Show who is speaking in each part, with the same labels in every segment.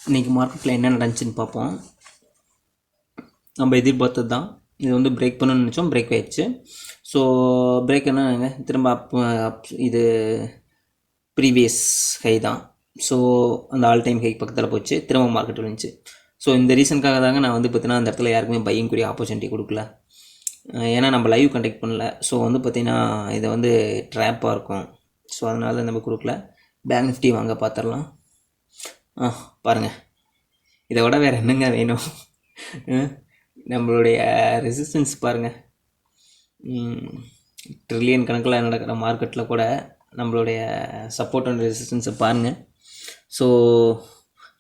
Speaker 1: இன்றைக்கி மார்க்கெட்டில் என்ன நடந்துச்சுன்னு பார்ப்போம். நம்ம எதிர்பார்த்தது தான். இது வந்து பிரேக் பண்ணணும்னு நினச்சோம், பிரேக் ஆயிடுச்சு. ஸோ பிரேக் என்னங்க, திரும்ப இது ப்ரீவியஸ் ஹை தான். ஸோ அந்த ஆல் டைம் ஹை பக்கத்தில் போச்சு, திரும்ப மார்க்கெட் விழுந்துச்சு. ஸோ இந்த ரீசனுக்காக தாங்க நான் வந்து பார்த்தீங்கன்னா அந்த இடத்துல யாருக்குமே பையிங் கூடிய ஆப்பர்ச்சுனிட்டி கொடுக்கல. ஏன்னா நம்ம லைவ் கண்டக்ட் பண்ணல. ஸோ வந்து பார்த்திங்கன்னா இதை வந்து ட்ராப்பாக இருக்கும். ஸோ அதனால நம்ம கொடுக்கல. பேங்க் நிஃப்டி வாங்க பார்த்துடலாம். பாருங்கள், இதை விட வேறு என்னங்க வேணும்? நம்மளுடைய ரெசிஸ்டன்ஸ் பாருங்கள். ட்ரில்லியன் கணக்கில் நடக்கிற மார்க்கெட்டில் கூட நம்மளுடைய சப்போர்ட் அண்ட் ரெசிஸ்டன்ஸை பாருங்கள். ஸோ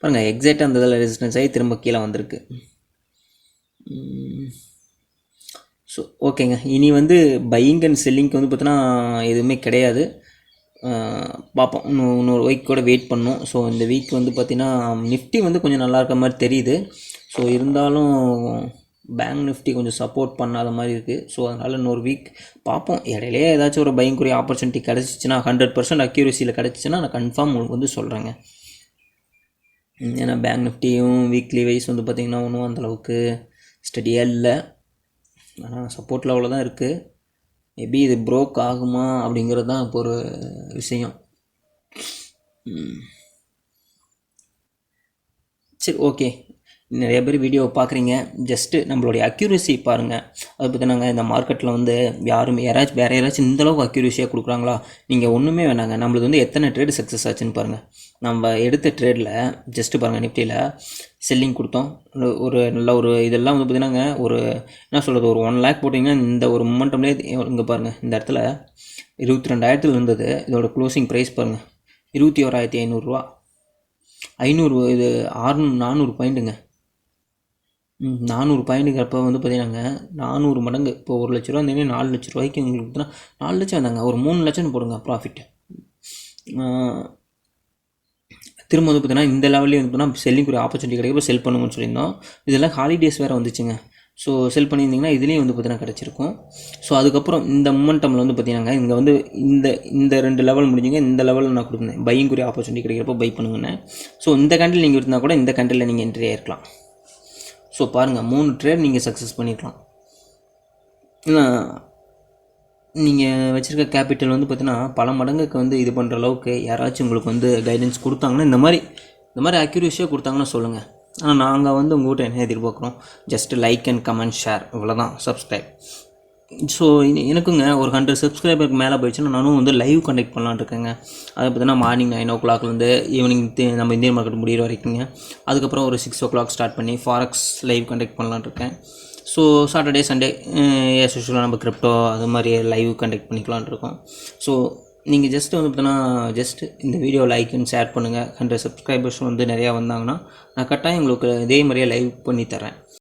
Speaker 1: பாருங்கள், எக்ஸாக்டாக அந்த இதில் ரெசிஸ்டன்ஸ் ஆகி திரும்ப கீழே வந்திருக்கு. ஸோ ஓகேங்க, இனி வந்து பையிங் அண்ட் செல்லிங்க்கு வந்து பார்த்தோன்னா எதுவுமே கிடையாது. பார்ப்போம், இன்னொரு வீக் கூட வெயிட் பண்ணணும். ஸோ இந்த வீக் வந்து பார்த்திங்கன்னா நிஃப்டி வந்து கொஞ்சம் நல்லா இருக்க மாதிரி தெரியுது. ஸோ இருந்தாலும் பேங்க் நிஃப்டி கொஞ்சம் சப்போர்ட் பண்ணாத மாதிரி இருக்குது. ஸோ அதனால் இன்னொரு வீக் பார்ப்போம். இடையிலே ஏதாச்சும் ஒரு பையங்குரிய ஆப்பர்ச்சுனிட்டி கிடச்சிச்சின்னா, 100% அக்யூரஸியில் கிடச்சிச்சின்னா நான் கன்ஃபார்ம் உங்களுக்கு வந்து சொல்கிறேங்க. ஏன்னா பேங்க் நிஃப்டியும் வீக்லி வைஸ் வந்து பார்த்திங்கன்னா ஒன்றும் அந்தளவுக்கு ஸ்டடியாக இல்லை. ஆனால் சப்போர்ட் லெவலில் தான் இருக்குது. மேபி இது ப்ரோக் ஆகுமா அப்படிங்கிறது தான் இப்போ ஒரு விஷயம். சரி, ஓகே. நிறைய பேர் வீடியோவை பார்க்குறீங்க, ஜஸ்ட்டு நம்மளுடைய அக்யூரஸி பாருங்கள். அதை பற்றி நாங்கள் இந்த மார்க்கெட்டில் வந்து யாராச்சும் வேறு யாராச்சும் இந்தளவுக்கு அக்யூரஸியாக கொடுக்குறாங்களா? நீங்கள் ஒன்றுமே வேணாங்க, நம்மளுக்கு வந்து எத்தனை ட்ரேடு சக்ஸஸ் ஆச்சுன்னு பாருங்கள். நம்ம எடுத்த ட்ரேடில் ஜஸ்ட்டு பாருங்கள், நிஃப்டியில் செல்லிங் கொடுத்தோம். ஒரு நல்ல ஒரு இதெல்லாம் வந்து பார்த்திங்கன்னாங்க, ஒரு என்ன சொல்கிறது, ஒரு 1 lakh போட்டிங்கன்னா இந்த ஒரு மொமெண்டம்லேயே இங்கே பாருங்கள், இந்த இடத்துல 22,000 இருந்தது. இதோட க்ளோசிங் ப்ரைஸ் பாருங்கள், 21,500 500 இது 400 பாயிண்ட்டுங்க. 400 பாயிண்ட்டுங்கிறப்ப வந்து பார்த்தீங்கன்னாங்க 400 மடங்கு. இப்போ 1 லட்ச ரூபா இருந்தீங்கன்னா 4 லட்ச ரூபாய்க்கு உங்களுக்கு பார்த்தீங்கன்னா 4 லட்சம் வந்தாங்க, ஒரு 3 லட்சம்னு போடுங்க ப்ராஃபிட். திரும்ப வந்து பார்த்தீங்கன்னா இந்த லெவல்லே வந்து பார்த்தீங்கன்னா செல்லிங் ஒரு ஆப்பர்ச்சுனிட்டி கிடைக்கும், செல் பண்ணுங்கன்னு சொல்லியிருந்தோம். இதெல்லாம் ஹாலிடேஸ் வேறு வந்துச்சுங்க. ஸோ செல் பண்ணியிருந்திங்கன்னா இதுலேயும் வந்து பார்த்தீங்கன்னா கிடச்சிருக்கும். ஸோ அதுக்கப்புறம் இந்த மொமெண்டமில் வந்து பார்த்தீங்கன்னா இங்கே வந்து இந்த 2 லெவல் முடிஞ்சுங்க. இந்த லெவலில் நான் கொடுத்தேன் பையிங் கூடிய ஆப்பர்ச்சுனிட்டி கிடைக்கிறப்போ பை பண்ணுங்கன்னு. ஸோ இந்த கண்ட்ரில் நீங்கள் இருந்தால் கூட இந்த கண்ட்ரியில் நீங்கள் என்ட்ரி ஆகிருக்கலாம். ஸோ பாருங்கள், 3 ட்ரேட் நீங்கள் சக்ஸஸ் பண்ணிக்கலாம். ஏன்னா நீங்கள் வச்சுருக்க கேபிட்டல் வந்து பார்த்தீங்கன்னா பல மடங்குக்கு வந்து இது பண்ணுற அளவுக்கு யாராச்சும் உங்களுக்கு வந்து கைடன்ஸ் கொடுத்தாங்கன்னா, இந்த மாதிரி அக்யூரேசியாக கொடுத்தாங்கன்னா சொல்லுங்கள். ஆனால் நாங்கள் வந்து உங்கள்கிட்ட என்ன எதிர்பார்க்குறோம், just like and comment share, இவ்வளோதான். சப்ஸ்கிரைப். ஸோ எனக்குங்க ஒரு 100 சப்ஸ்கிரைபருக்கு மேலே போயிடுச்சுன்னா நானும் வந்து லைவ் கண்டக்ட் பண்ணலான்னு இருக்கேங்க. அதை பார்த்தீங்கன்னா மார்னிங் 9 o'clockலேருந்து ஈவினிங் நம்ம இந்தியன் மார்க்கெட் முடிகிற வரைக்குங்க. அதுக்கப்புறம் ஒரு 6 o'clock ஸ்டார்ட் பண்ணி ஃபாரெக்ஸ் லைவ் கண்டக்ட் பண்ணலான்னு இருக்கேன். ஸோ சாட்டர்டே சண்டே ஏஸ் யூஷுவலாக நம்ம கிரிப்டோ அது மாதிரி லைவ் கண்டக்ட் பண்ணிக்கலான் இருக்கோம். ஸோ நீங்கள் ஜஸ்ட்டு வந்து பார்த்தீங்கன்னா ஜஸ்ட்டு இந்த வீடியோ லைக் அண்ட் ஷேர் பண்ணுங்கள். 100 சப்ஸ்கிரைபர்ஸ் வந்து நிறையா வந்தாங்கன்னா நான் கட்டாயம் உங்களுக்கு இதே மாதிரியே லைவ் பண்ணி தரேன்.